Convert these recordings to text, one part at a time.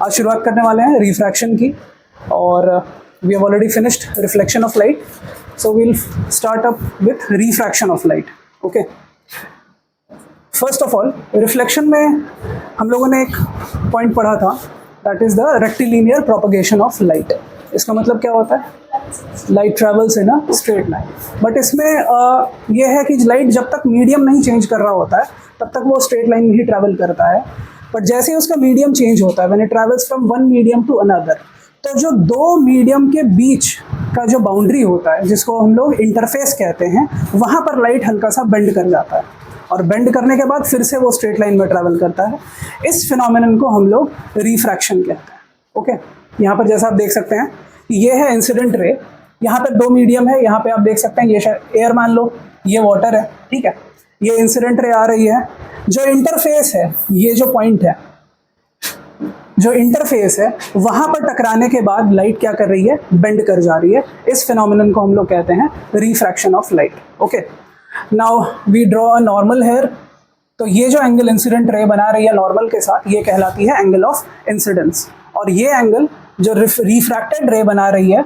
आज शुरुआत करने वाले हैं रिफ्रैक्शन की, और we have already finished reflection of light, so we will start up with refraction of light. Okay, first of all reflection में हम लोगों ने एक पॉइंट पढ़ा था, that is the rectilinear propagation of light. इसका मतलब क्या होता है? Light travels in a straight line. But इसमें यह है कि लाइट जब तक मीडियम नहीं चेंज कर रहा होता है तब तक वो स्ट्रेट लाइन में ही ट्रैवल करता है. बट जैसे ही उसका मीडियम चेंज होता है, when it travels from one medium to another, तो जो दो मीडियम के बीच का जो बाउंड्री होता है, जिसको हम लोग इंटरफेस कहते हैं, वहाँ पर लाइट हल्का सा बेंड कर जाता है, और बेंड करने के बाद फिर से वो स्ट्रेट लाइन में ट्रैवल करता है. इस फिनोमिनन को हम लोग रिफ्रैक्शन कहते हैं. ओके, यहाँ पर जैसा आप देख सकते हैं कि ये है इंसिडेंट रे, यहाँ पर दो मीडियम है, यहाँ पे आप देख सकते हैं ये एयर मान लो, ये वाटर है, ठीक है. ये इंसिडेंट रे आ रही है, जो इंटरफेस है, ये जो पॉइंट है, जो इंटरफेस है, वहां पर टकराने के बाद लाइट क्या कर रही है? बेंड कर जा रही है. इस फिनोमिनन को हम लोग कहते हैं refraction of light. Okay, now we draw a normal here. तो ये जो एंगल इंसिडेंट रे बना रही है नॉर्मल के साथ, ये कहलाती है एंगल ऑफ इंसिडेंस, और ये एंगल जो रिफ्रैक्टेड रे बना रही है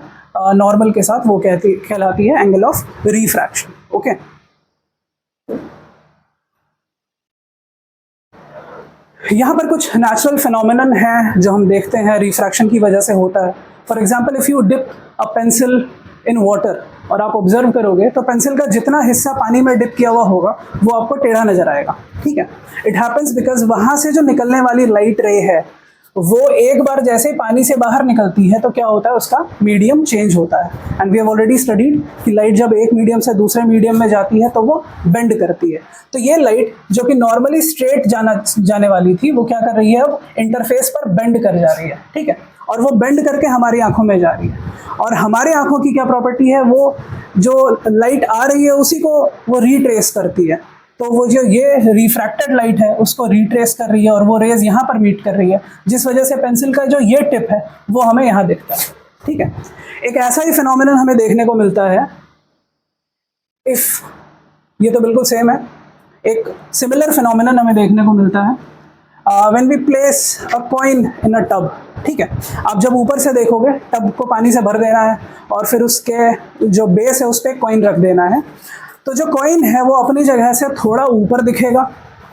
नॉर्मल के साथ, वो कहलाती है एंगल ऑफ रिफ्रैक्शन. ओके, यहाँ पर कुछ नेचुरल फिनोमिनन है जो हम देखते हैं रिफ्रैक्शन की वजह से होता है. For example, if you dip a pencil in water, और आप ऑब्जर्व करोगे तो पेंसिल का जितना हिस्सा पानी में डिप किया हुआ होगा वो आपको टेढ़ा नजर आएगा. ठीक है, इट हैपन्स बिकॉज वहाँ से जो निकलने वाली लाइट रे है, वो एक बार जैसे पानी से बाहर निकलती है तो क्या होता है? उसका मीडियम चेंज होता है. And we have already studied कि लाइट जब एक मीडियम से दूसरे मीडियम में जाती है तो वो बेंड करती है. तो ये लाइट जो कि नॉर्मली स्ट्रेट जाने वाली थी, वो क्या कर रही है? अब इंटरफेस पर बेंड कर जा रही है. ठीक है, और वो बेंड करके हमारी आंखों में जा रही है. और हमारे आंखों की क्या प्रॉपर्टी है? वो जो लाइट आ रही है उसी को वो रिट्रेस करती है. तो वो जो ये रिफ्रैक्टेड लाइट है उसको रिट्रेस कर रही है, और वो रेज यहाँ पर मीट कर रही है, जिस वजह से पेंसिल का जो ये टिप है वो हमें यहाँ दिखता है. ठीक है, एक ऐसा ही फिनोमिनन हमें देखने को मिलता है. ये तो बिल्कुल सेम है. एक सिमिलर फिनोमिनन हमें देखने को मिलता है when we place a coin in a tub. ठीक है, आप जब ऊपर से देखोगे, टब को पानी से भर देना है और फिर उसके जो बेस है उस पर कॉइन रख देना है. तो जो कॉइन है वो अपनी जगह से थोड़ा ऊपर दिखेगा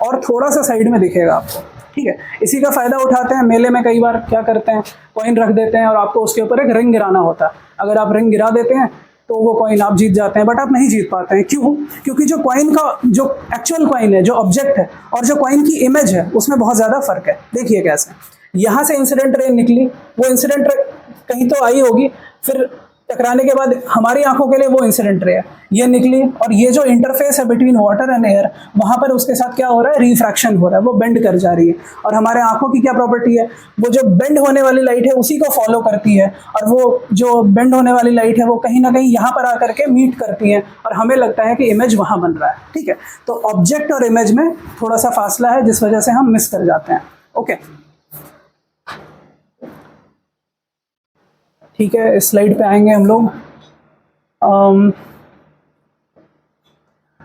और थोड़ा सा साइड में दिखेगा आपको. ठीक है, इसी का फ़ायदा उठाते हैं. मेले में कई बार क्या करते हैं? कॉइन रख देते हैं और आपको उसके ऊपर एक रिंग गिराना होता है. अगर आप रिंग गिरा देते हैं तो वो कॉइन आप जीत जाते हैं, बट आप नहीं जीत पाते हैं. क्यों? क्योंकि जो कॉइन का जो एक्चुअल कॉइन है, जो ऑब्जेक्ट है, और जो कॉइन की इमेज है, उसमें बहुत ज़्यादा फ़र्क है. देखिए कैसे, यहाँ से इंसिडेंट रे निकली, वो इंसिडेंट रे कहीं तो आई होगी, फिर टकराने के बाद हमारी आंखों के लिए वो इंसिडेंट रे है, ये निकली, और ये जो इंटरफेस है बिटवीन वाटर एंड एयर, वहाँ पर उसके साथ क्या हो रहा है? रिफ्रैक्शन हो रहा है, वो बेंड कर जा रही है. और हमारे आंखों की क्या प्रॉपर्टी है? वो जो बेंड होने वाली लाइट है उसी को फॉलो करती है, और वो जो बेंड होने वाली लाइट है वो कहीं ना कहीं यहाँ पर आकर के मीट करती है, और हमें लगता है कि इमेज वहाँ बन रहा है. ठीक है, तो ऑब्जेक्ट और इमेज में थोड़ा सा फासला है, जिस वजह से हम मिस कर जाते हैं. ओके, ठीक है, इस स्लाइड पे आएंगे हम लोग.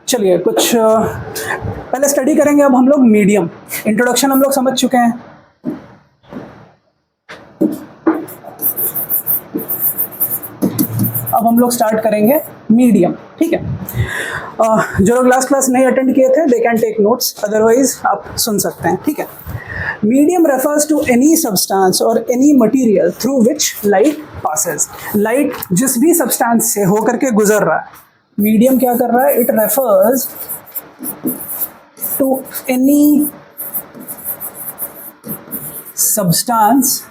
चलिए कुछ पहले स्टडी करेंगे. अब हम लोग मीडियम, इंट्रोडक्शन हम लोग समझ चुके हैं. अब हम लोग स्टार्ट करेंगे मीडियम. ठीक है, जो लोग लास्ट क्लास नहीं अटेंड किए थे, they can take notes, otherwise आप सुन सकते हैं. ठीक है, medium refers to any substance और any material through which light passes. Light जिस भी सब्सटेंस से होकर के गुजर रहा है, मीडियम क्या कर रहा है? It refers to any substance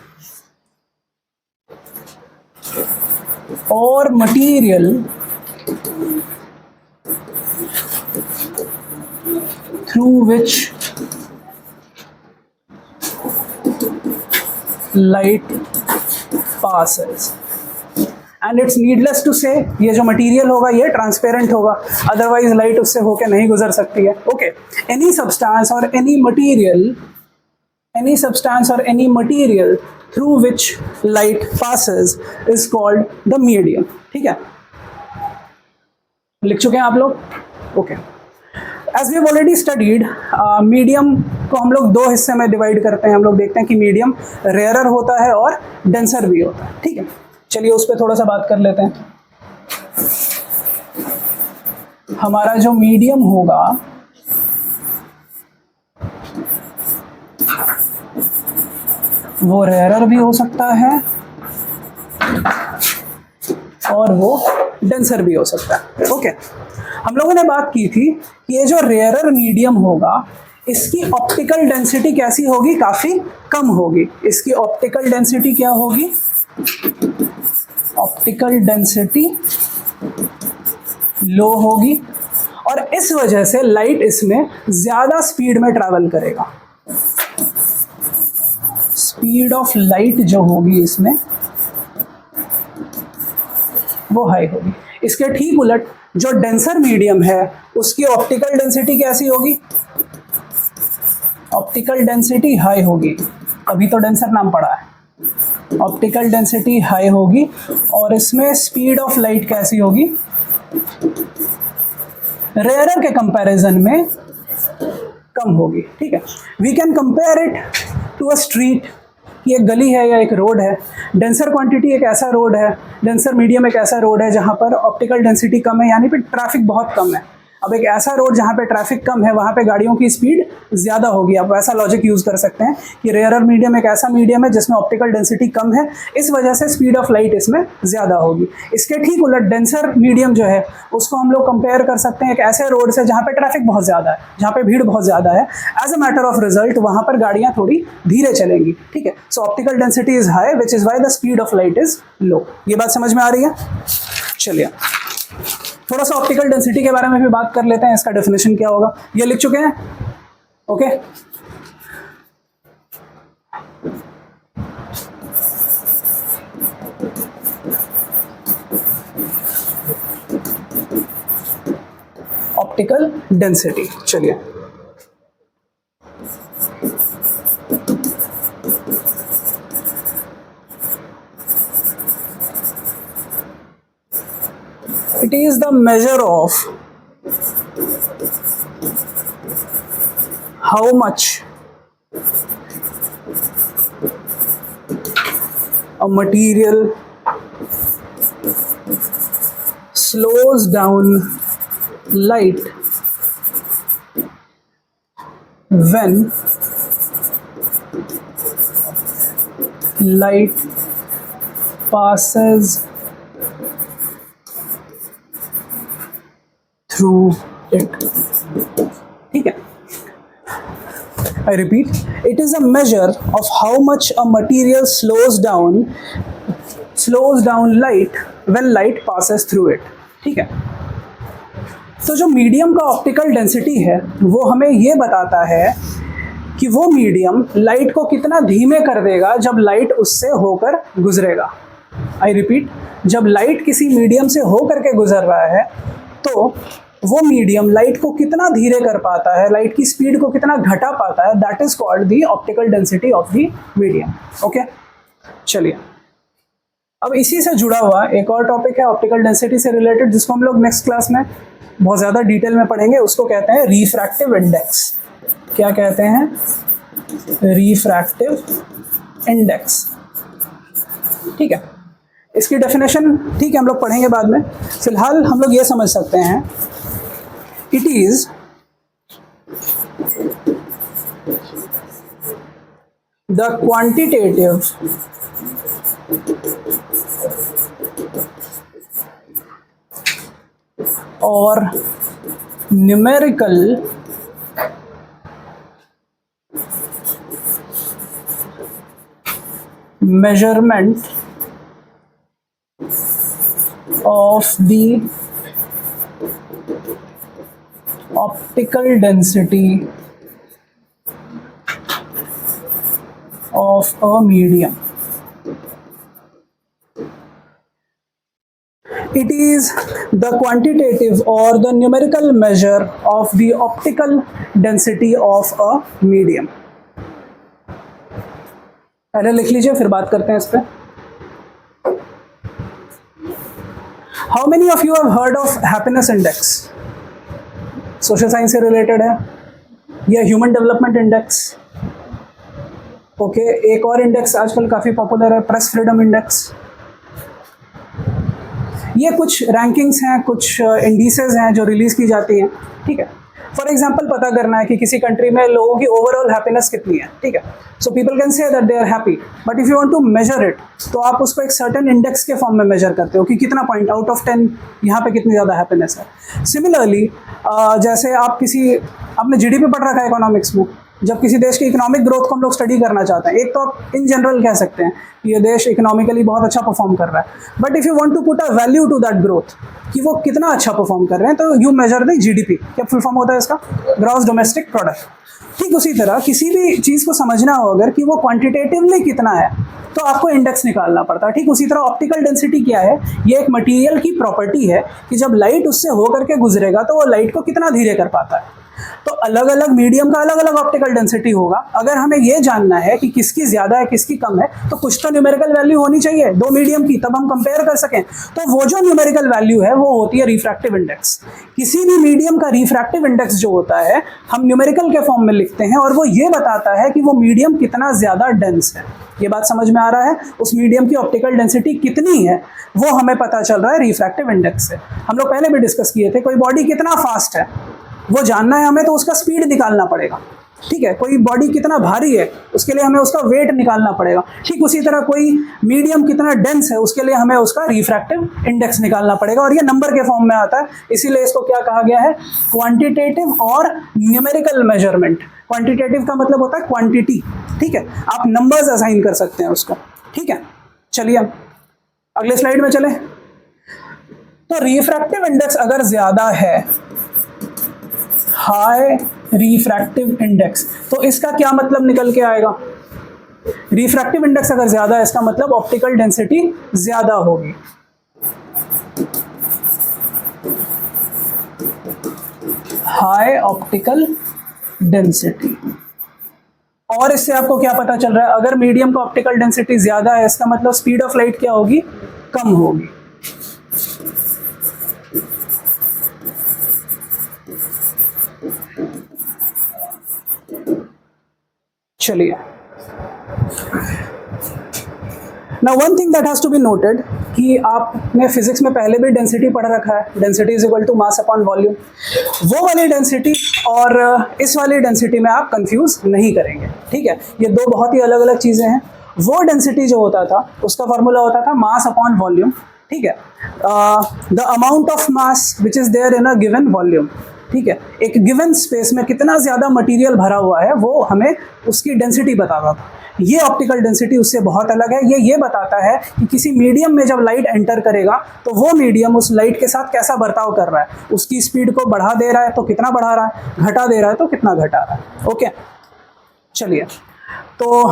और material through which light passes. And it's needless to say, ये जो मटेरियल होगा ये ट्रांसपेरेंट होगा, अदरवाइज लाइट उससे होकर नहीं गुजर सकती है. ओके, एनी सब्सटेंस और any material through which light passes is called the medium. ठीक है, लिख चुके हैं आप लोग? Okay, as we have already studied, medium को हम लोग दो हिस्से में डिवाइड करते हैं. हम लोग देखते हैं कि मीडियम रेयरर होता है और डेंसर भी होता है. ठीक है, चलिए उस पर थोड़ा सा बात कर लेते हैं. हमारा जो मीडियम होगा वो रेयरर भी हो सकता है और वो डेंसर भी हो सकता है. ओके, हम लोगों ने बात की थी कि ये जो रेयरर मीडियम होगा इसकी ऑप्टिकल डेंसिटी कैसी होगी, काफी कम होगी. इसकी ऑप्टिकल डेंसिटी क्या होगी, ऑप्टिकल डेंसिटी लो होगी और इस वजह से लाइट इसमें ज्यादा स्पीड में ट्रैवल करेगा. स्पीड ऑफ लाइट जो होगी इसमें वो हाई होगी. इसके ठीक उलट जो डेंसर मीडियम है उसकी ऑप्टिकल डेंसिटी कैसी होगी, ऑप्टिकल डेंसिटी हाई होगी. अभी तो डेंसर नाम पड़ा है. ऑप्टिकल डेंसिटी हाई होगी और इसमें स्पीड ऑफ लाइट कैसी होगी, रेयरर के कंपैरिजन में कम होगी. ठीक है, we can compare it to a street. ये एक गली है या एक रोड है. डेंसर क्वांटिटी एक ऐसा रोड है, डेंसर मीडियम एक ऐसा रोड है जहाँ पर ऑप्टिकल डेंसिटी कम है, यानी पे ट्रैफिक बहुत कम है. अब एक ऐसा रोड जहाँ पे ट्रैफिक कम है वहाँ पे गाड़ियों की स्पीड ज़्यादा होगी. आप ऐसा लॉजिक यूज़ कर सकते हैं कि रेयरर मीडियम एक ऐसा मीडियम है जिसमें ऑप्टिकल डेंसिटी कम है, इस वजह से स्पीड ऑफ लाइट इसमें ज़्यादा होगी. इसके ठीक उलट डेंसर मीडियम जो है उसको हम लोग कंपेयर कर सकते हैं एक ऐसे रोड से जहाँ पे ट्रैफिक बहुत ज़्यादा है, जहाँ पे भीड़ बहुत ज़्यादा है. As a matter of result वहाँ पर गाड़ियाँ थोड़ी धीरे चलेंगी. ठीक है, so optical density is high which is why the speed of light is low. ये बात समझ में आ रही है? चलिए थोड़ा सा ऑप्टिकल डेंसिटी के बारे में भी बात कर लेते हैं. इसका डेफिनेशन क्या होगा, ये लिख चुके हैं. Okay, optical density. चलिए it is the measure of how much a material slows down light when light passes through it. ठीक है, I repeat, it is a measure of how much a material slows down light when light passes through it. ठीक है, तो जो medium का optical density है वो हमें ये बताता है कि वो मीडियम लाइट को कितना धीमे कर देगा जब लाइट उससे होकर गुजरेगा. आई रिपीट, जब लाइट किसी मीडियम से होकर के गुजर रहा है तो वो मीडियम लाइट को कितना धीरे कर पाता है, लाइट की स्पीड को कितना घटा पाता है, that is called the optical density of the medium. Okay, चलिए अब इसी से जुड़ा हुआ एक और टॉपिक है ऑप्टिकल डेंसिटी से रिलेटेड, जिसको हम लोग नेक्स्ट क्लास में बहुत ज़्यादा डिटेल में पढ़ेंगे. उसको कहते हैं रिफ्रैक्टिव इंडेक्स. क्या कहते हैं? Refractive index. ठीक है, इसकी डेफिनेशन ठीक है हम लोग पढ़ेंगे बाद में. फिलहाल हम लोग ये समझ सकते हैं, इट इज द क्वांटिटेटिव और numerical measurement of the optical density of a medium. It is the quantitative or the numerical measure of the optical density of a medium. पहले लिख लीजिए फिर बात करते हैं इस पर. How many of you have heard of happiness index? Social science से रिलेटेड है, या ह्यूमन डेवलपमेंट इंडेक्स। ओके, एक और इंडेक्स आजकल काफ़ी पॉपुलर है, प्रेस फ्रीडम इंडेक्स। ये कुछ रैंकिंग्स हैं, कुछ इंडिसेस हैं जो रिलीज़ की जाती हैं, ठीक है। फॉर एग्जांपल पता करना है कि किसी कंट्री में लोगों की ओवरऑल हैप्पीनेस कितनी है, ठीक है। So people can say that they are happy, but if you want to measure it तो आप उसको एक सर्टेन इंडेक्स के फॉर्म में मेजर करते हो कि कितना पॉइंट आउट ऑफ 10 यहाँ पे कितनी ज़्यादा हैप्पीनेस है। सिमिलरली जैसे आपने जीडीपी पढ़ रखा है इकोनॉमिक्स में, जब किसी देश की इकोनॉमिक ग्रोथ को हम लोग स्टडी करना चाहते हैं, एक तो आप इन जनरल कह सकते हैं कि ये देश इकोनॉमिकली बहुत अच्छा परफॉर्म कर रहा है, but if you want to put a value to that growth कि वो कितना अच्छा परफॉर्म कर रहे हैं, तो यू मेजर द जीडीपी। क्या फुल फॉर्म होता है इसका? Gross domestic product. ठीक उसी तरह किसी भी चीज़ को समझना हो अगर कि वो क्वांटिटेटिवली कितना है तो आपको इंडेक्स निकालना पड़ता है। ठीक उसी तरह ऑप्टिकल डेंसिटी क्या है? ये एक मटेरियल की प्रॉपर्टी है कि जब लाइट उससे होकर के गुजरेगा तो वो लाइट को कितना धीरे कर पाता है। तो अलग अलग मीडियम का अलग अलग ऑप्टिकल डेंसिटी होगा। अगर हमें ये जानना है कि किसकी ज़्यादा है किसकी कम है तो कुछ तो न्यूमेरिकल वैल्यू होनी चाहिए दो मीडियम की, तब हम कंपेयर कर सकें। तो वो जो न्यूमेरिकल वैल्यू है वो होती है रिफ्रैक्टिव इंडेक्स। किसी भी मीडियम का रिफ्रैक्टिव इंडेक्स जो होता है हम न्यूमेरिकल के फॉर्म में लिखते हैं और वो ये बताता है कि वो मीडियम कितना ज़्यादा डेंस है। ये बात समझ में आ रहा है? उस मीडियम की ऑप्टिकल डेंसिटी कितनी है वो हमें पता चल रहा है रिफ्रैक्टिव इंडेक्स से। हम लोग पहले भी डिस्कस किए थे, कोई बॉडी कितना फास्ट है वो जानना है हमें तो उसका स्पीड निकालना पड़ेगा। ठीक है, कोई बॉडी कितना भारी है उसके लिए हमें उसका वेट निकालना पड़ेगा। ठीक उसी तरह कोई मीडियम कितना डेंस है उसके लिए हमें उसका रिफ्रैक्टिव इंडेक्स निकालना पड़ेगा, और ये नंबर के फॉर्म में आता है। इसीलिए इसको क्या कहा गया है? क्वांटिटेटिव और न्यूमेरिकल मेजरमेंट। क्वांटिटेटिव का मतलब होता है क्वांटिटी, ठीक है, आप नंबर्स असाइन कर सकते हैं उसको। ठीक है, चलिए अब अगले स्लाइड में चले। तो रिफ्रैक्टिव इंडेक्स अगर ज्यादा है, हाई रिफ्रैक्टिव इंडेक्स, तो इसका क्या मतलब निकल के आएगा? रिफ्रैक्टिव इंडेक्स अगर ज्यादा है इसका मतलब ऑप्टिकल डेंसिटी ज्यादा होगी। High optical density. और इससे आपको क्या पता चल रहा है? अगर मीडियम का ऑप्टिकल डेंसिटी ज्यादा है इसका मतलब स्पीड ऑफ लाइट क्या होगी? कम होगी। चलिए, now one thing that has to be noted कि आपने फिजिक्स में पहले भी डेंसिटी पढ़ रखा है, density is equal to mass upon volume. वो वाली डेंसिटी और इस वाली डेंसिटी में आप कंफ्यूज नहीं करेंगे। ठीक है, ये दो बहुत ही अलग अलग चीज़ें हैं। वो डेंसिटी जो होता था उसका फॉर्मूला होता था मास अपॉन वॉल्यूम। ठीक है, the amount of mass which is there in a given volume. ठीक है, एक गिवन स्पेस में कितना ज़्यादा मटेरियल भरा हुआ है वो हमें उसकी डेंसिटी बताता था। ये ऑप्टिकल डेंसिटी उससे बहुत अलग है। ये बताता है कि किसी मीडियम में जब लाइट एंटर करेगा तो वो मीडियम उस लाइट के साथ कैसा बर्ताव कर रहा है, उसकी स्पीड को बढ़ा दे रहा है तो कितना बढ़ा रहा है, घटा दे रहा है तो कितना घटा रहा है। ओके, चलिए, तो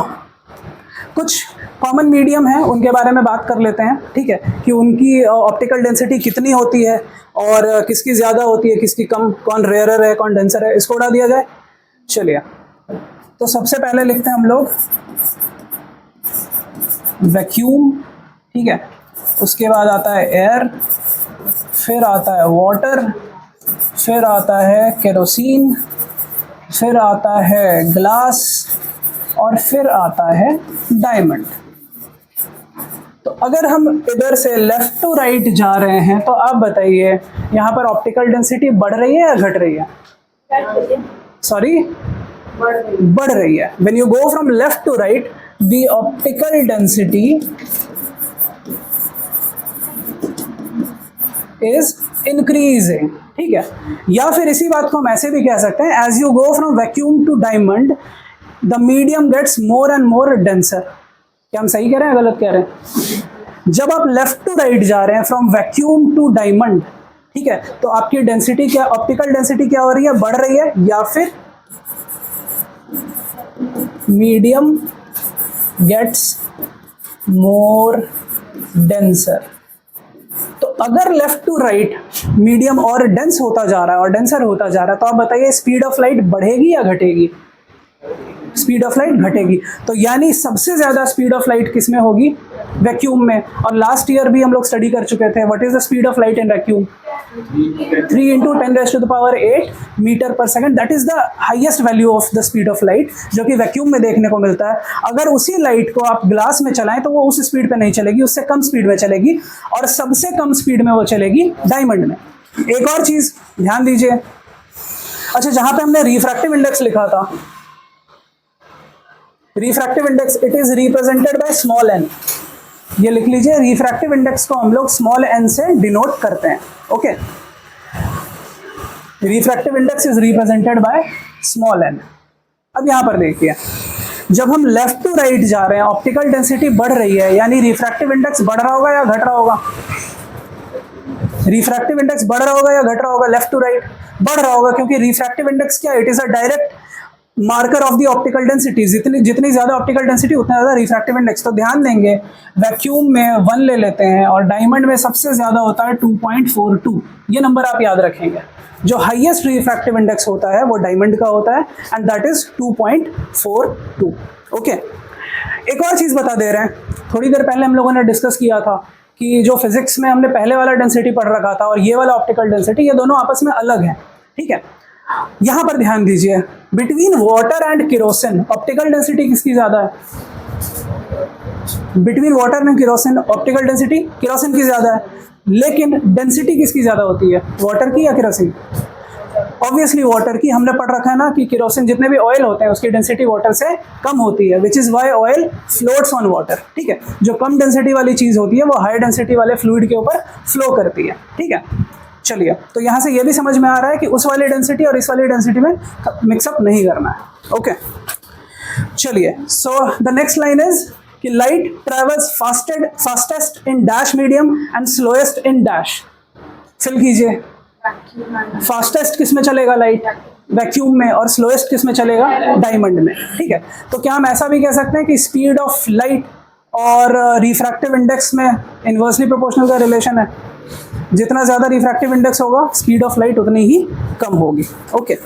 कुछ कॉमन मीडियम है उनके बारे में बात कर लेते हैं। ठीक है, कि उनकी ऑप्टिकल डेंसिटी कितनी होती है और किसकी ज़्यादा होती है किसकी कम, कौन रेयरर है कौन डेंसर है, इसको उड़ा दिया जाए। चलिए, तो सबसे पहले लिखते हैं हम लोग वैक्यूम। ठीक है, उसके बाद आता है एयर, फिर आता है वाटर, फिर आता है केरोसिन, फिर आता है ग्लास और फिर आता है डायमंड। तो अगर हम इधर से लेफ्ट टू राइट जा रहे हैं तो आप बताइए यहाँ पर ऑप्टिकल डेंसिटी बढ़ रही है या घट रही है? सॉरी, बढ़ रही है। When you go from left to right the optical density is increasing. ठीक है, या फिर इसी बात को हम ऐसे भी कह सकते हैं, as you go from vacuum to diamond the medium gets more and more denser. क्या हम सही कह रहे हैं गलत कह रहे हैं? जब आप लेफ्ट टू राइट जा रहे हैं फ्रॉम वैक्यूम टू डायमंड, ठीक है, तो आपकी डेंसिटी क्या, ऑप्टिकल डेंसिटी क्या हो रही है? बढ़ रही है, या फिर मीडियम गेट्स मोर डेंसर। तो अगर लेफ्ट टू राइट मीडियम और डेंस होता जा रहा है और डेंसर होता जा रहा है तो आप बताइए स्पीड ऑफ लाइट बढ़ेगी या घटेगी? स्पीड ऑफ लाइट घटेगी। तो यानी सबसे ज्यादा स्पीड ऑफ लाइट किस में होगी? वैक्यूम में, और लास्ट ईयर भी हम लोग स्टडी कर चुके थे what is the speed of light in vacuum, 3 into 10⁸ metre per second, that is the highest value of the speed of light जो कि वैक्यूम में देखने को मिलता है। अगर उसी लाइट को आप ग्लास में चलाएं तो वो उस स्पीड पे नहीं चलेगी, उससे कम स्पीड में चलेगी, और सबसे कम स्पीड में वो चलेगी डायमंड में। एक और चीज ध्यान दीजिए, अच्छा जहां पे हमने रिफ्रैक्टिव इंडेक्स लिखा था, refractive index it is represented by small n, ये लिख लीजिए, रिफ्रैक्टिव इंडेक्स को हम लोग स्मॉल एन से डिनोट करते हैं। Okay, refractive index is represented by small n. अब यहां पर देखिए, जब हम लेफ्ट टू राइट जा रहे हैं ऑप्टिकल डेंसिटी बढ़ रही है, यानी रिफ्रैक्टिव इंडेक्स बढ़ रहा होगा या घट रहा होगा, रिफ्रैक्टिव इंडेक्स बढ़ रहा होगा या घट रहा होगा, लेफ्ट टू राइट बढ़ रहा होगा, क्योंकि रिफ्रैक्टिव इंडेक्स क्या, it is a direct marker of the optical density, जितनी ज्यादा ऑप्टिकल डेंसिटी उतना ज्यादा रिफ्रैक्टिव इंडेक्स। तो ध्यान देंगे वैक्यूम में 1 ले लेते हैं और डायमंड में सबसे ज्यादा होता है 2.42, ये नंबर आप याद रखेंगे। जो हाईएस्ट रिफ्रैक्टिव इंडेक्स होता है वो डायमंड का होता है एंड दैट इज 2.42। ओके, एक और चीज बता दे रहे हैं, थोड़ी देर पहले हम लोगों ने डिस्कस किया था कि जो फिजिक्स में हमने पहले वाला डेंसिटी पढ़ रखा था और ये वाला ऑप्टिकल डेंसिटी, ये दोनों आपस में अलग है, ठीक है। यहां पर ध्यान दीजिए, between water and kerosene optical density किसकी ज्यादा है, between water and kerosene optical density kerosene की ज्यादा है, लेकिन डेंसिटी किसकी ज्यादा होती है, वाटर की या केरोसिन? ऑब्वियसली वाटर की। हमने पढ़ रखा है ना कि केरोसिन जितने भी ऑयल होते हैं उसकी डेंसिटी वाटर से कम होती है, which is why oil floats on water, ठीक है। जो कम डेंसिटी वाली चीज होती है वो हाई डेंसिटी वाले फ्लूइड के ऊपर फ्लो करती है, ठीक है। चलिए, तो यहां से ये भी समझ में आ रहा है कि उस वाली डेंसिटी और इस वाली डेंसिटी में मिक्सअप नहीं करना है। ओके, चलिए, so the next line is कि light travels fastest in dash medium and slowest in dash. Fill कीजिए, फास्टेस्ट किस में चलेगा लाइट, वैक्यूम में, और स्लोएस्ट किस में चलेगा, डायमंड में, ठीक है। तो क्या हम ऐसा भी कह सकते हैं कि स्पीड ऑफ लाइट और रिफ्रैक्टिव इंडेक्स में इनवर्सली प्रोपोर्शनल का रिलेशन है, जितना ज्यादा रिफ्रैक्टिव इंडेक्स होगा स्पीड ऑफ लाइट उतनी ही कम होगी। Okay,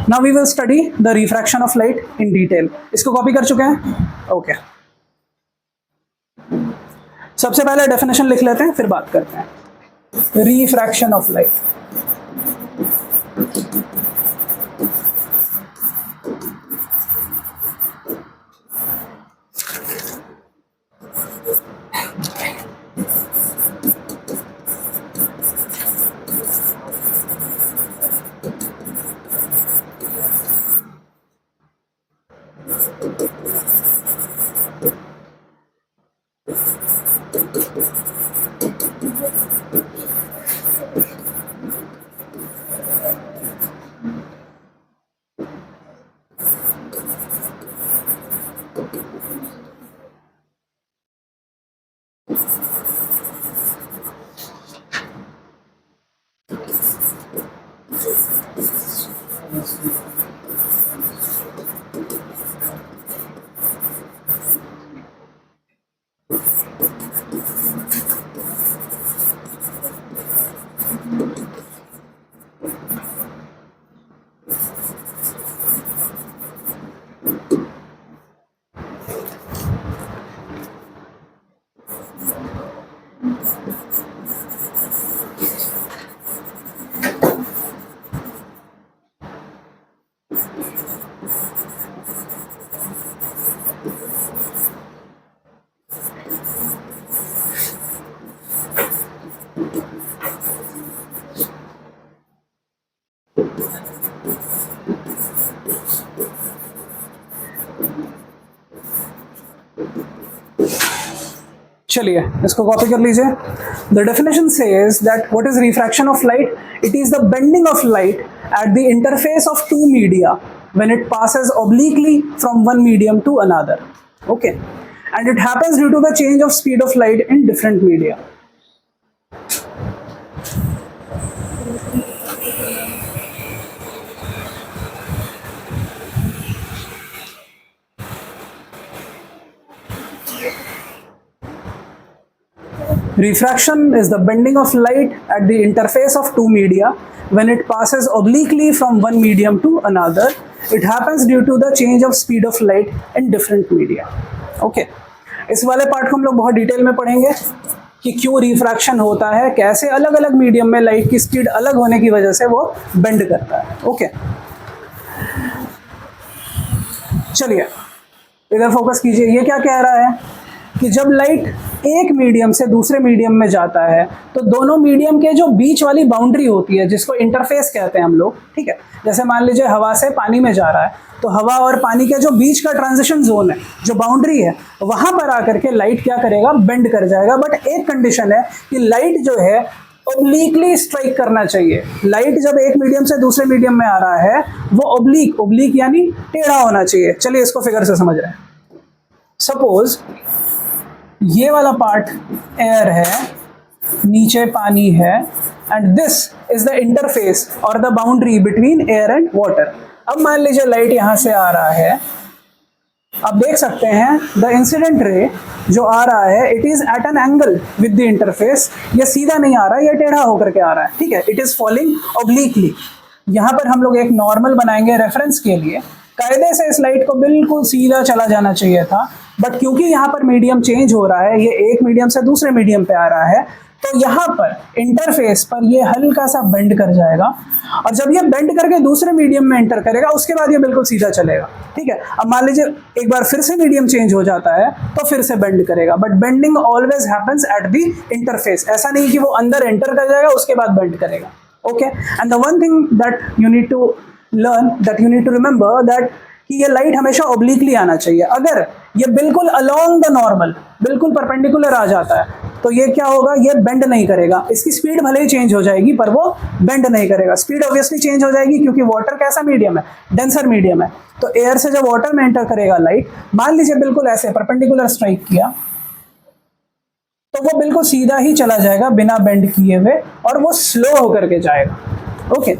now we will study the refraction of light in detail. इसको कॉपी कर चुके हैं? ओके, सबसे पहले डेफिनेशन लिख लेते हैं फिर बात करते हैं। रिफ्रैक्शन ऑफ लाइट, चलिए इसको कॉपी कर लीजिए। The definition says that what is refraction of light, it is the bending of light at the interface of two media when it passes obliquely from one medium to another. Okay, and it happens due to the change of speed of light in different media. Refraction is the bending of light at the interface of two media when it passes obliquely from one medium to another. It happens due to the change of speed of light in different media. Okay, इस वाले part को हम लोग बहुत detail में पढ़ेंगे कि क्यों रिफ्रैक्शन होता है, कैसे अलग अलग मीडियम में लाइट की स्पीड अलग होने की वजह से वो बेंड करता है। ओके, चलिए इधर फोकस कीजिए। ये क्या कह रहा है कि जब लाइट एक मीडियम से दूसरे मीडियम में जाता है तो दोनों मीडियम के जो बीच वाली बाउंड्री होती है, जिसको इंटरफेस कहते हैं हम लोग, ठीक है, जैसे मान लीजिए हवा से पानी में जा रहा है, तो हवा और पानी के जो बीच का ट्रांजिशन जोन है, जो बाउंड्री है, वहां पर आकर के लाइट क्या करेगा, बेंड कर जाएगा। बट एक कंडीशन है कि लाइट जो है ओब्लिकली स्ट्राइक करना चाहिए। लाइट जब एक मीडियम से दूसरे मीडियम में आ रहा है वो ओब्लिक यानी टेढ़ा होना चाहिए। चलिए इसको फिगर से समझ रहे हैं। सपोज ये वाला पार्ट एयर है, नीचे पानी है, and this is the interface और the boundary between air and water. अब मान लीजिए लाइट यहां से आ रहा है, आप देख सकते हैं द इंसिडेंट रे जो आ रहा है it is at an angle with the interface. ये सीधा नहीं आ रहा है, ये टेढ़ा होकर के आ रहा है, ठीक है, इट इज फॉलिंग ऑब्लिकली। यहां पर हम लोग एक नॉर्मल बनाएंगे रेफरेंस के लिए। कायदे से इस लाइट को बिल्कुल सीधा चला जाना चाहिए था, बट क्योंकि यहाँ पर मीडियम चेंज हो रहा है, ये एक मीडियम से दूसरे मीडियम पे आ रहा है, तो यहाँ पर इंटरफेस पर ये हल्का सा बेंड कर जाएगा, और जब ये बेंड करके दूसरे मीडियम में एंटर करेगा उसके बाद ये बिल्कुल सीधा चलेगा, ठीक है। अब मान लीजिए एक बार फिर से मीडियम चेंज हो जाता है तो फिर से बेंड करेगा, but bending always happens at the interface. ऐसा नहीं कि वो अंदर एंटर कर जाएगा उसके बाद बेंड करेगा। Okay, and the one thing that you need to learn, that you need to remember, that कि ये लाइट हमेशा ऑब्लिकली आना चाहिए। अगर ये बिल्कुल अलोंग द नॉर्मल, बिल्कुल परपेंडिकुलर आ जाता है तो ये क्या होगा, ये बेंड नहीं करेगा। इसकी स्पीड भले ही चेंज हो जाएगी पर वो बेंड नहीं करेगा। स्पीड ऑब्वियसली चेंज हो जाएगी क्योंकि वाटर कैसा मीडियम है, डेंसर मीडियम है। तो एयर से जब वाटर में एंटर करेगा लाइट, मान लीजिए बिल्कुल ऐसे परपेंडिकुलर स्ट्राइक किया, तो वो बिल्कुल सीधा ही चला जाएगा बिना बेंड किए हुए, और वो स्लो होकर के जाएगा। ओके,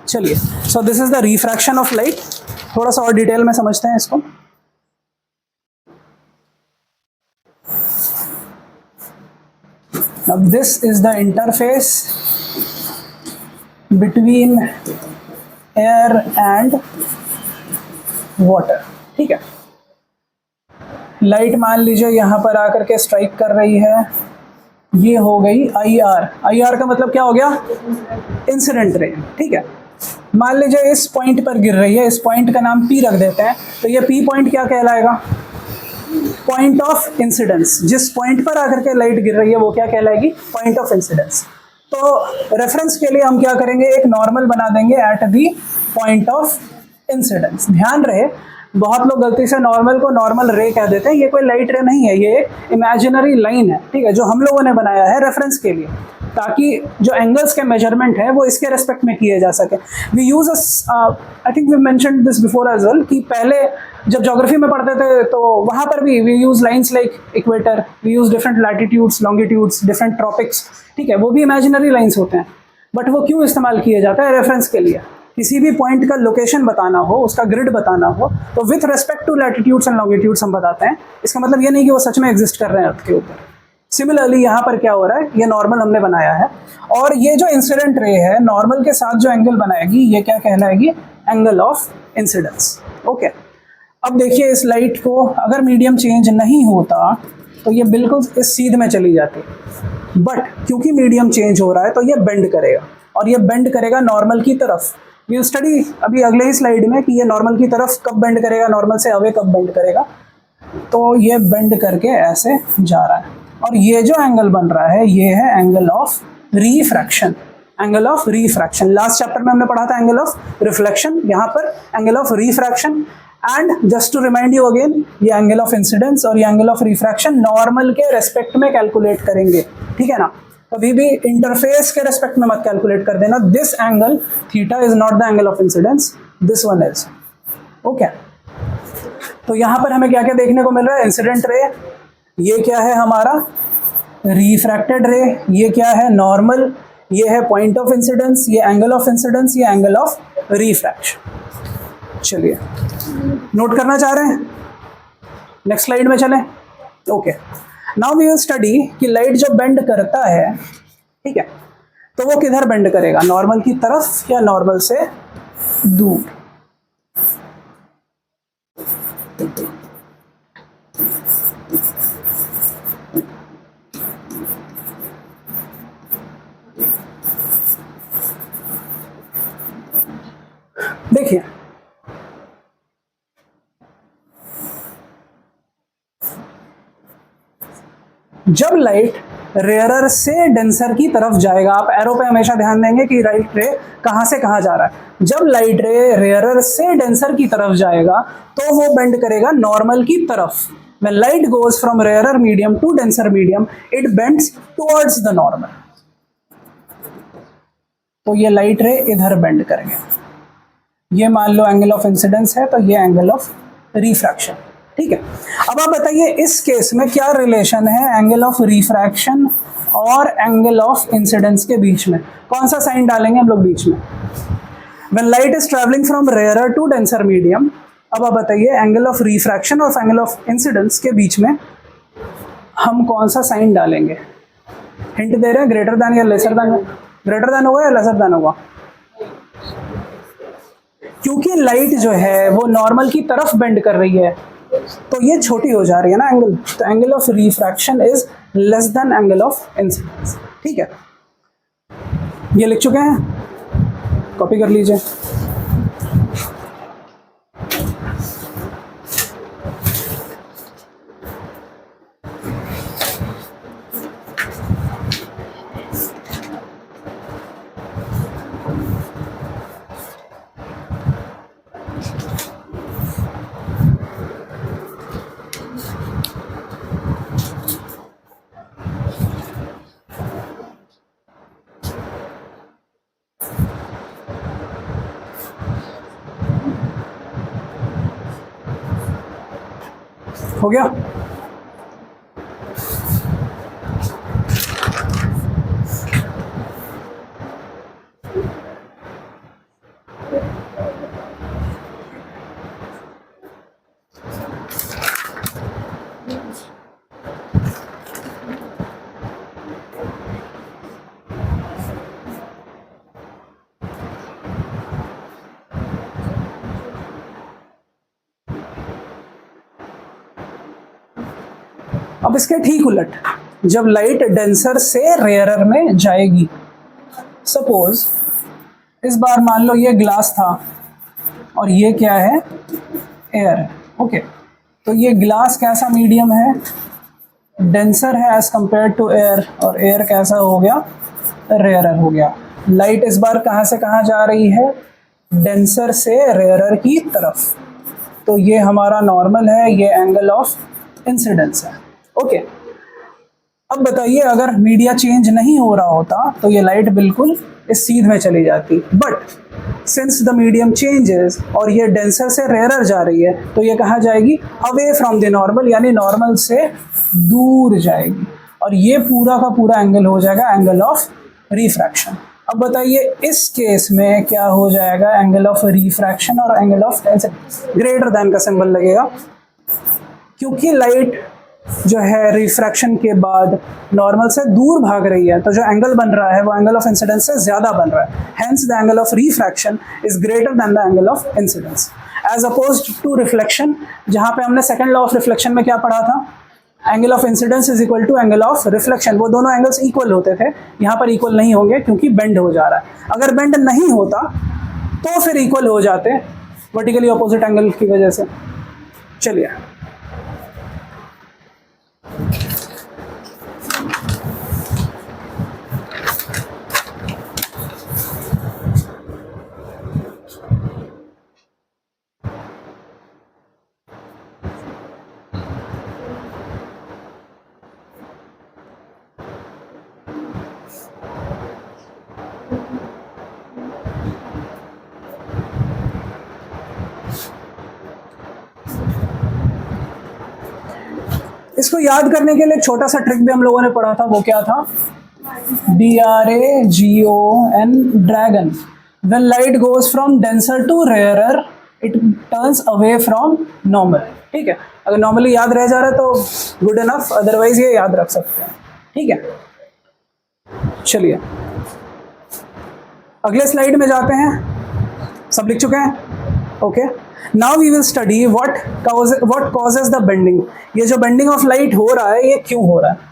चलिए, so this is the refraction of light. थोड़ा सा और डिटेल में समझते हैं इसको। Now this is the interface between air and water, ठीक है। लाइट मान लीजिए यहां पर आकर के स्ट्राइक कर रही है, ये हो गई IR। IR का मतलब क्या हो गया, इंसिडेंट रे, ठीक है। मान लीजिए इस पॉइंट पर गिर रही है, इस पॉइंट का नाम P रख देते हैं, तो ये P पॉइंट क्या कहलाएगा, पॉइंट ऑफ इंसिडेंस। जिस पॉइंट पर आकर के लाइट गिर रही है वो क्या कहलाएगी, पॉइंट ऑफ इंसिडेंस। तो रेफरेंस के लिए हम क्या करेंगे, एक नॉर्मल बना देंगे at the point of incidence. ध्यान रहे, बहुत लोग गलती से नॉर्मल को नॉर्मल रे कह देते हैं। ये कोई लाइट रे नहीं है, ये एक इमेजिनरी लाइन है, ठीक है, जो हम लोगों ने बनाया है रेफरेंस के लिए, ताकि जो एंगल्स के मेजरमेंट है वो इसके रेस्पेक्ट में किए जा सके। We use I think we mentioned this before as well, कि पहले जब ज्योग्राफी में पढ़ते थे तो वहाँ पर भी we use lines like equator, we use different latitudes, longitudes, different tropics, ठीक है, वो भी इमेजिनरी लाइन्स होते हैं। बट वो क्यों इस्तेमाल किए जाता है, रेफरेंस के लिए। किसी भी पॉइंट का लोकेशन बताना हो, उसका ग्रिड बताना हो, तो with respect to latitudes and longitudes हम बताते हैं। इसका मतलब ये नहीं कि वो सच में एग्जिस्ट कर रहे हैं अर्थ के ऊपर। सिमिलरली यहाँ पर क्या हो रहा है, ये नॉर्मल हमने बनाया है, और ये जो इंसिडेंट रे है नॉर्मल के साथ जो एंगल बनाएगी ये क्या कहलाएगी, एंगल ऑफ इंसिडेंस। ओके, अब देखिए इस लाइट को अगर मीडियम चेंज नहीं होता तो ये बिल्कुल इस सीध में चली जाती, बट क्योंकि मीडियम चेंज हो रहा है तो ये बेंड करेगा, और ये बेंड करेगा नॉर्मल की तरफ। वी स्टडी अभी अगले ही स्लाइड में कि ये नॉर्मल की तरफ कब बेंड करेगा, नॉर्मल से अवे कब बेंड करेगा। तो ये बेंड करके ऐसे जा रहा है, और ये जो एंगल बन रहा है ये है angle of refraction. Angle of refraction last chapter में हमने पढ़ा था, एंगल ऑफ रिफ्लेक्शन, यहाँ पर angle of refraction. And just to remind you again, ये एंगल ऑफ इंसिडेंस और ये एंगल ऑफ रिफ्रैक्शन नॉर्मल के रेस्पेक्ट में कैलकुलेट करेंगे, ठीक है ना। कभी भी इंटरफेस के रेस्पेक्ट में मत कैलकुलेट कर देना। This angle theta is not the angle of incidence, this one is. Okay, तो यहाँ पर हमें क्या क्या देखने को मिल रहा है, इंसिडेंट रे, ये क्या है हमारा रिफ्रैक्टेड रे, ये क्या है नॉर्मल, ये है पॉइंट ऑफ इंसिडेंस, ये एंगल ऑफ इंसिडेंस, ये एंगल ऑफ रिफ्रैक्शन। चलिए नोट करना चाह रहे हैं, नेक्स्ट स्लाइड में चलें। Okay, now we will study कि लाइट जब बेंड करता है, ठीक है, तो वो किधर बेंड करेगा, नॉर्मल की तरफ या नॉर्मल से दूर। जब लाइट रेयरर से डेंसर की तरफ जाएगा, आप एरो पे हमेशा ध्यान देंगे कि लाइट रे कहाँ से कहाँ जा रहा है। जब लाइट रे रेयरर से डेंसर की तरफ जाएगा तो वो बेंड करेगा नॉर्मल की तरफ। When light goes from rarer medium to denser medium, it bends towards the normal. तो ये लाइट रे इधर बेंड करेंगे। ये मान लो एंगल ऑफ इंसिडेंस है, तो ये एंगल ऑफ रिफ्रैक्शन। ठीक है, अब आप बताइए इस केस में क्या रिलेशन है एंगल ऑफ रिफ्रैक्शन और एंगल ऑफ इंसिडेंस के बीच में? कौन सा साइन डालेंगे हम लोग बीच में? When light is traveling from rarer to denser medium, अब आप बताइए एंगल ऑफ रिफ्रैक्शन और एंगल ऑफ इंसिडेंस के बीच में हम कौन सा साइन डालेंगे? हिंट दे रहे हैं, ग्रेटर देन या लेसर देन? ग्रेटर देन होगा या लेसर देन होगा? क्योंकि लाइट जो है वो नॉर्मल की तरफ बेंड कर रही है तो ये छोटी हो जा रही है ना एंगल, तो angle of refraction is less than angle of incidence. ठीक है, ये लिख चुके हैं, कॉपी कर लीजिए। हो गया? अब इसके ठीक उलट, जब लाइट डेंसर से रेयरर में जाएगी, सपोज इस बार मान लो ये ग्लास था और ये क्या है? एयर है। ओके, तो ये ग्लास कैसा मीडियम है? डेंसर है एज कंपेयर टू एयर, और एयर कैसा हो गया? रेयरर हो गया। लाइट इस बार कहाँ से कहाँ जा रही है? डेंसर से रेयरर की तरफ, तो ये हमारा नॉर्मल है, ये एंगल ऑफ इंसिडेंस है। ओके, अब बताइए अगर मीडिया चेंज नहीं हो रहा होता तो ये लाइट बिल्कुल इस सीध में चली जाती, but since the medium changes और ये डेंसर से रेयरर जा रही है तो ये कहाँ जाएगी? अवे फ्रॉम द नॉर्मल, यानी नॉर्मल से दूर जाएगी, और ये पूरा का पूरा एंगल हो जाएगा एंगल ऑफ रिफ्रैक्शन। अब बताइए इस केस में क्या हो जाएगा? एंगल ऑफ रिफ्रैक्शन और एंगल ऑफ ग्रेटर देन का सिंबल लगेगा, क्योंकि लाइट जो है रिफ्रैक्शन के बाद नॉर्मल से दूर भाग रही है, तो जो एंगल बन रहा है वो एंगल ऑफ इंसिडेंस से ज्यादा बन रहा है। Hence the angle of refraction is greater than the angle of incidence as opposed to reflection, जहां पे हमने सेकंड लॉ ऑफ रिफ्लेक्शन में क्या पढ़ा था? Angle of incidence is equal to angle of reflection. वो दोनों एंगल्स इक्वल होते थे, यहाँ पर इक्वल नहीं होंगे क्योंकि बेंड हो जा रहा है। अगर बेंड नहीं होता तो फिर इक्वल हो जाते वर्टिकली ऑपोजिट एंगल की वजह से। चलिए, इसको याद करने के लिए एक छोटा सा ट्रिक भी हम लोगों ने पढ़ा था, वो क्या था? DRAGON, dragon. When light goes from denser to rarer, it turns away from normal। ठीक है, अगर नॉर्मली याद रह जा रहा है तो गुड इनफ, अदरवाइज ये याद रख सकते हैं। ठीक है, चलिए अगले स्लाइड में जाते हैं। सब लिख चुके हैं? Okay, now we will study what causes the bending. ये जो बेंडिंग ऑफ लाइट हो रहा है ये क्यों हो रहा है?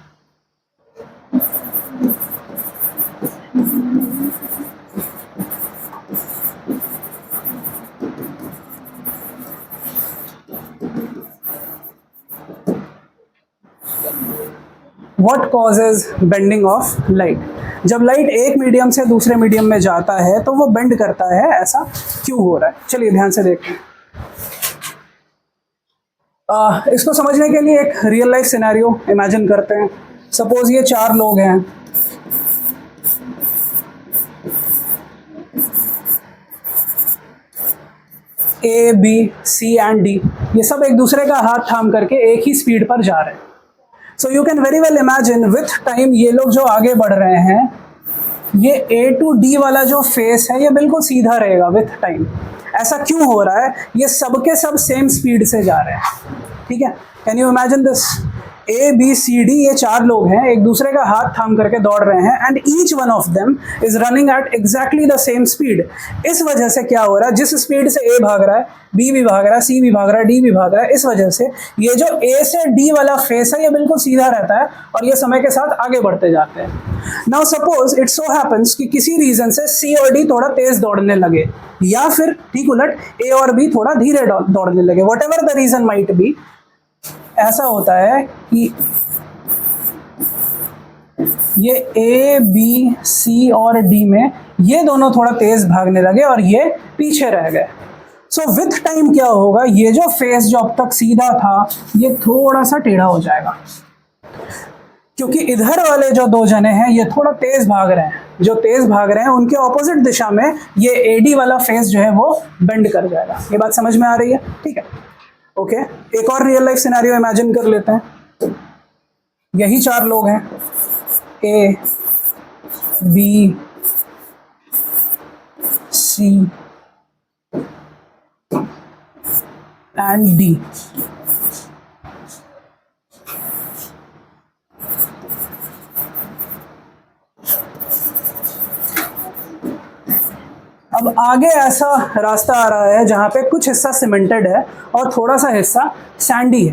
What causes bending of light? जब लाइट एक मीडियम से दूसरे मीडियम में जाता है तो वो बेंड करता है, ऐसा क्यों हो रहा है? चलिए ध्यान से देखते हैं। इसको समझने के लिए एक रियल लाइफ सिनेरियो इमेजिन करते हैं। सपोज ये 4 लोग हैं, ए, बी, सी एंड डी। ये सब एक दूसरे का हाथ थाम करके एक ही स्पीड पर जा रहे हैं। So you can very well imagine with time ये लोग जो आगे बढ़ रहे हैं, ये ए टू डी वाला जो फेस है ये बिल्कुल सीधा रहेगा विथ टाइम। ऐसा क्यों हो रहा है? ये सबके सब सेम स्पीड से जा रहे हैं, ठीक है। Can you imagine this? A, B, C, D, ये 4 लोग हैं, एक दूसरे का हाथ थाम करके दौड़ रहे हैं and each one of them is running at exactly the same speed. इस वजह से क्या हो रहा है, जिस स्पीड से ए भाग रहा है, बी भी भाग रहा है, सी भी भाग रहा है, डी भी भाग रहा है, इस वजह से ये जो ए से डी वाला फेस है ये बिल्कुल सीधा रहता है और ये समय के साथ आगे बढ़ते जाते हैं। Now suppose it so happens कि किसी रीजन से सी और डी थोड़ा तेज दौड़ने लगे, या फिर ठीक उलट ए और बी थोड़ा धीरे दौड़ने लगे, whatever the reason might be. ऐसा होता है कि ये ए, बी, सी और डी में ये दोनों थोड़ा तेज भागने लगे और ये पीछे रह गए। सो विथ टाइम क्या होगा, ये जो फेस जो अब तक सीधा था ये थोड़ा सा टेढ़ा हो जाएगा, क्योंकि इधर वाले जो 2 जने हैं ये थोड़ा तेज भाग रहे हैं। जो तेज भाग रहे हैं उनके ऑपोजिट दिशा में ये एडी वाला फेस जो है वो बेंड कर जाएगा। ये बात समझ में आ रही है? ठीक है, ओके। एक और रियल लाइफ सिनेरियो इमेजिन कर लेते हैं। यही 4 लोग हैं, ए, बी, सी एंड डी। अब आगे ऐसा रास्ता आ रहा है जहाँ पे कुछ हिस्सा सीमेंटेड है और थोड़ा सा हिस्सा सैंडी है।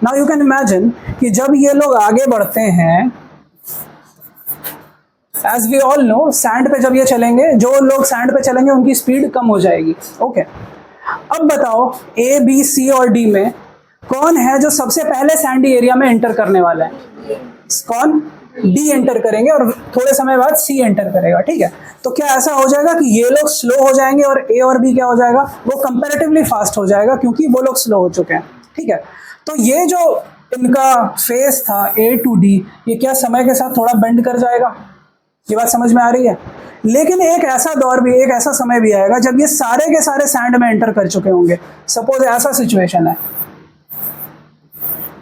नाउ यू कैन इमेजिन कि जब ये लोग आगे बढ़ते हैं, as we all know, sand पे जब ये चलेंगे, जो लोग सैंड पे चलेंगे उनकी स्पीड कम हो जाएगी, ओके। अब बताओ ए, बी, सी और डी में कौन है जो सबसे पहले सैंडी एरिया में एंटर करने वाला है? कौन? डी एंटर करेंगे और थोड़े समय बाद सी एंटर करेगा, ठीक है। तो क्या ऐसा हो जाएगा कि ये लोग स्लो हो जाएंगे और ए और बी क्या हो जाएगा, वो कंपैरेटिवली फास्ट हो जाएगा क्योंकि वो लोग स्लो हो चुके हैं, ठीक है। तो ये जो इनका फेस था ए टू डी, ये क्या समय के साथ थोड़ा बेंड कर जाएगा? ये बात समझ में आ रही है? लेकिन एक ऐसा दौर भी, एक ऐसा समय भी आएगा जब ये सारे के सारे सैंड में एंटर कर चुके होंगे। सपोज ऐसा सिचुएशन है,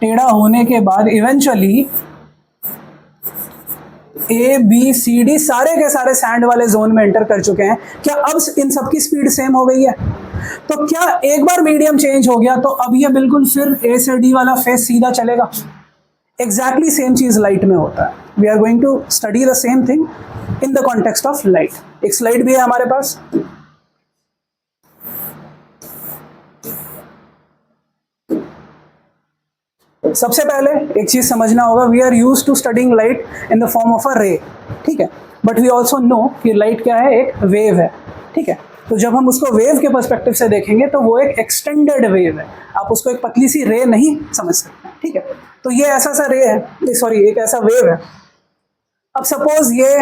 टेढ़ा होने के बाद इवेंचुअली ए, बी, सी, डी सारे के सारे सैंड वाले जोन में एंटर कर चुके हैं। क्या अब इन सबकी स्पीड सेम हो गई है? तो क्या एक बार मीडियम चेंज हो गया तो अब ये बिल्कुल फिर ए से डी वाला फेस सीधा चलेगा? एग्जैक्टली सेम चीज लाइट में होता है। We are going to study the same thing in the context of light. एक स्लाइड भी है हमारे पास। सबसे पहले एक चीज समझना होगा, we are used to studying light in the form of a ray, ठीक है। बट वी ऑल्सो नो कि लाइट क्या है, एक वेव है, ठीक है। तो जब हम उसको वेव के पर्सपेक्टिव से देखेंगे तो वो एक एक्सटेंडेड वेव है, आप उसको एक पतली सी रे नहीं समझ सकते, ठीक है। तो ये ऐसा सा रे है, सॉरी एक ऐसा वेव है। अब सपोज ये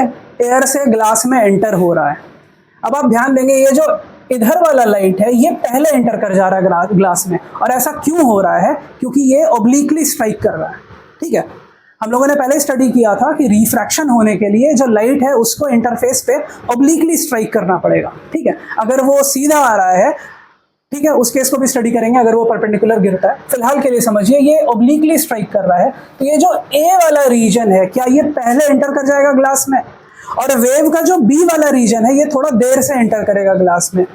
एयर से ग्लास में एंटर हो रहा है। अब आप ध्यान देंगे ये जो इधर वाला लाइट है ये पहले एंटर कर जा रहा है ग्लास में, और ऐसा क्यों हो रहा है? क्योंकि ये ऑब्लिकली स्ट्राइक कर रहा है, ठीक है। हम लोगों ने पहले स्टडी किया था कि रिफ्रैक्शन होने के लिए जो लाइट है उसको इंटरफेस पे ऑब्लिकली स्ट्राइक करना पड़ेगा, ठीक है। अगर वो सीधा आ रहा है, ठीक है, उस केस को भी स्टडी करेंगे अगर वो परपेंडिकुलर गिरता है। फिलहाल के लिए समझिए ये ऑब्लिकली स्ट्राइक कर रहा है, तो ये जो ए वाला रीजन है क्या ये पहले एंटर कर जाएगा ग्लास में, और वेव का जो बी वाला रीजन है ये थोड़ा देर से एंटर करेगा ग्लास में।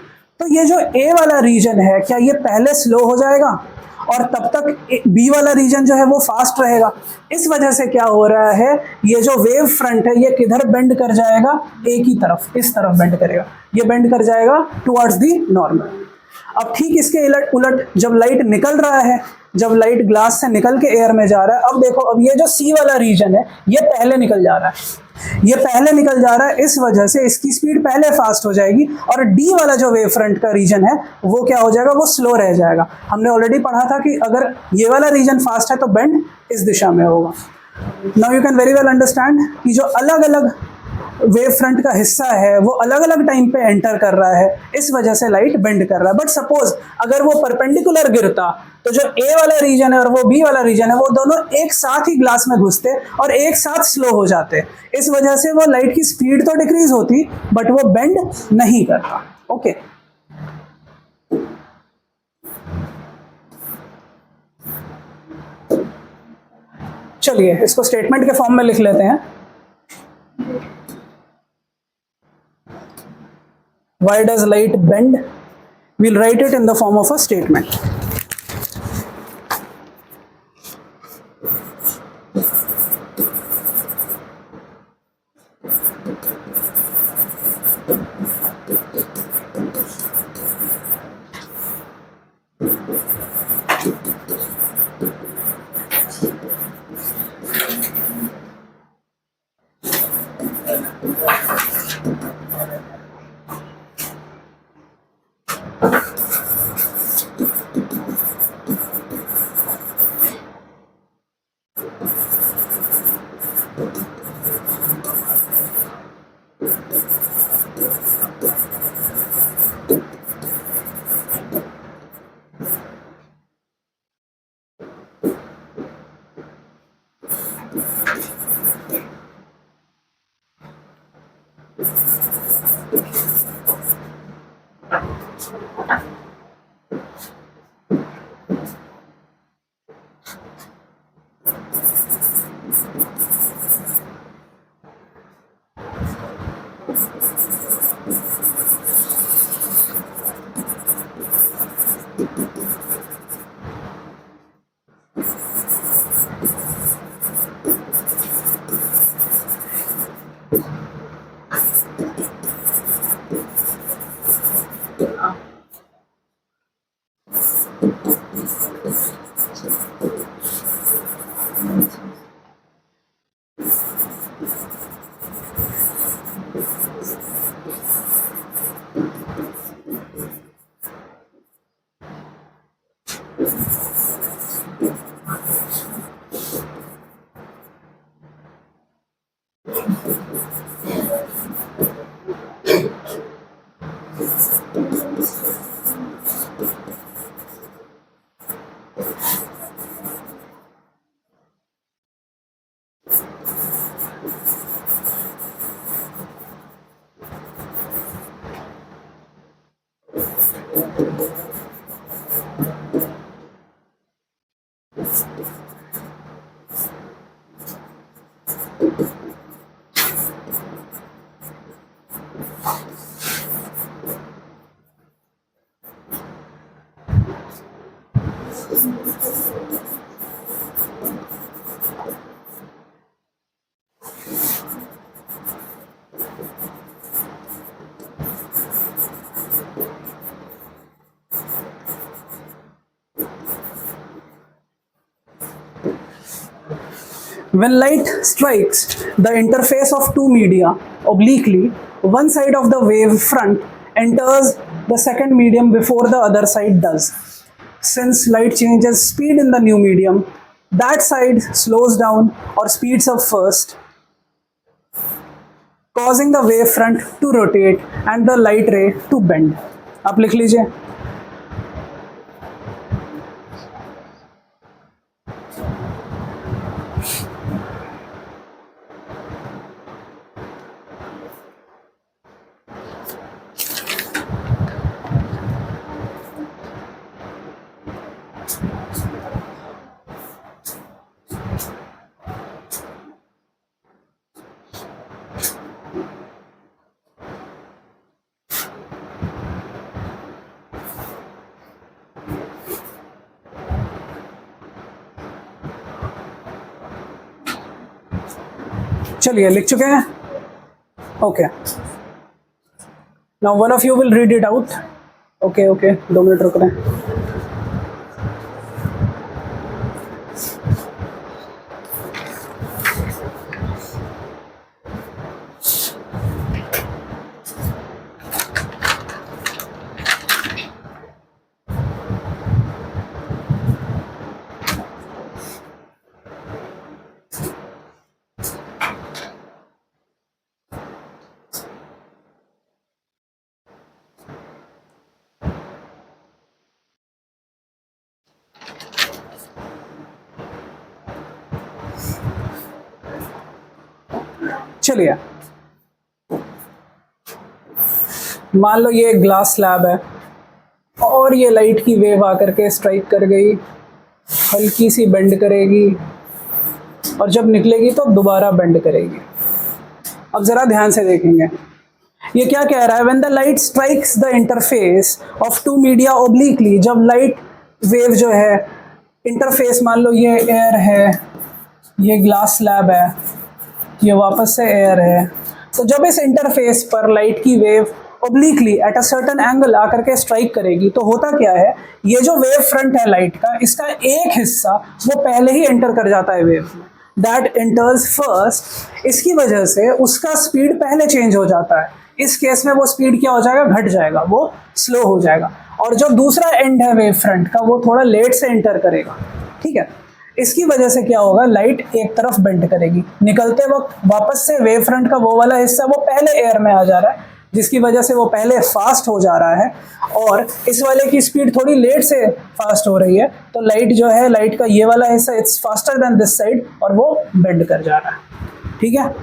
तो ये जो ए वाला रीजन है क्या ये पहले स्लो हो जाएगा और तब तक बी वाला रीजन जो है वो फास्ट रहेगा। इस वजह से क्या हो रहा है, ये जो वेव फ्रंट है ये किधर बेंड कर जाएगा? ए की तरफ, इस तरफ बेंड करेगा, ये बेंड कर जाएगा टुवर्ड्स दी नॉर्मल। अब ठीक इसके उलट जब लाइट निकल रहा है, जब लाइट ग्लास से निकल के एयर में जा रहा है, अब देखो अब ये जो सी वाला रीजन है ये पहले निकल जा रहा है, ये पहले निकल जा रहा है, इस वजह से इसकी स्पीड पहले फास्ट हो जाएगी, और डी वाला जो वेव फ्रंट का रीजन है वो क्या हो जाएगा, वो स्लो रह जाएगा। हमने ऑलरेडी पढ़ा था कि अगर ये वाला रीजन फास्ट है तो बेंड इस दिशा में होगा। Now you can very well understand कि जो अलग अलग वेव फ्रंट का हिस्सा है वो अलग अलग टाइम पे एंटर कर रहा है, इस वजह से लाइट बेंड कर रहा है। बट सपोज अगर वो परपेंडिकुलर गिरता तो जो ए वाला रीजन है और वो बी वाला रीजन है वो दोनों एक साथ ही ग्लास में घुसते और एक साथ स्लो हो जाते, इस वजह से वो लाइट की स्पीड तो डिक्रीज होती बट वो बेंड नहीं करता। ओके चलिए इसको स्टेटमेंट के फॉर्म में लिख लेते हैं। Why does light bend? We'll write it in the form of a statement. When light strikes the interface of two media obliquely, one side of the wave front enters the second medium before the other side does. Since light changes speed in the new medium, that side slows down or speeds up first, causing the wave front to rotate and the light ray to bend. आप लिख लीजिए। चलिए लिख चुके हैं। Okay now one of you will read it out. Okay 2 minute रुक रहे हैं। चलिए मान लो ये ग्लास स्लैब है और ये लाइट की वेव आकर के स्ट्राइक कर गई, हल्की सी बेंड करेगी और जब निकलेगी तो दोबारा बेंड करेगी। अब जरा ध्यान से देखेंगे ये क्या कह रहा है, when the light strikes the interface of two media obliquely, जब लाइट वेव जो है इंटरफेस, मान लो ये एयर है, ये ग्लास स्लैब है, ये वापस से एयर है, तो जब इस इंटरफेस पर लाइट की wave obliquely at a certain angle आकर के स्ट्राइक करेगी तो होता क्या है, ये जो वेव फ्रंट है लाइट का, इसका एक हिस्सा वो पहले ही एंटर कर जाता है वेव में, दैट एंटर्स फर्स्ट। इसकी वजह से उसका स्पीड पहले चेंज हो जाता है। इस केस में वो स्पीड क्या हो जाएगा, घट जाएगा, वो स्लो हो जाएगा। और जो दूसरा एंड है वेव फ्रंट का वो थोड़ा लेट से एंटर करेगा, ठीक है। इसकी वजह से क्या होगा, लाइट एक तरफ बेंड करेगी, निकलते वक्त वापस से वेव फ्रंट का वो वाला हिस्सा वो पहले एयर में आ जा रहा है, जिसकी वजह से वो पहले फास्ट हो जा रहा है, और इस वाले की स्पीड थोड़ी लेट से फास्ट हो रही है, तो लाइट जो है, लाइट का ये वाला हिस्सा it's faster than this side और वो बेंड कर जा रहा है, ठीक है।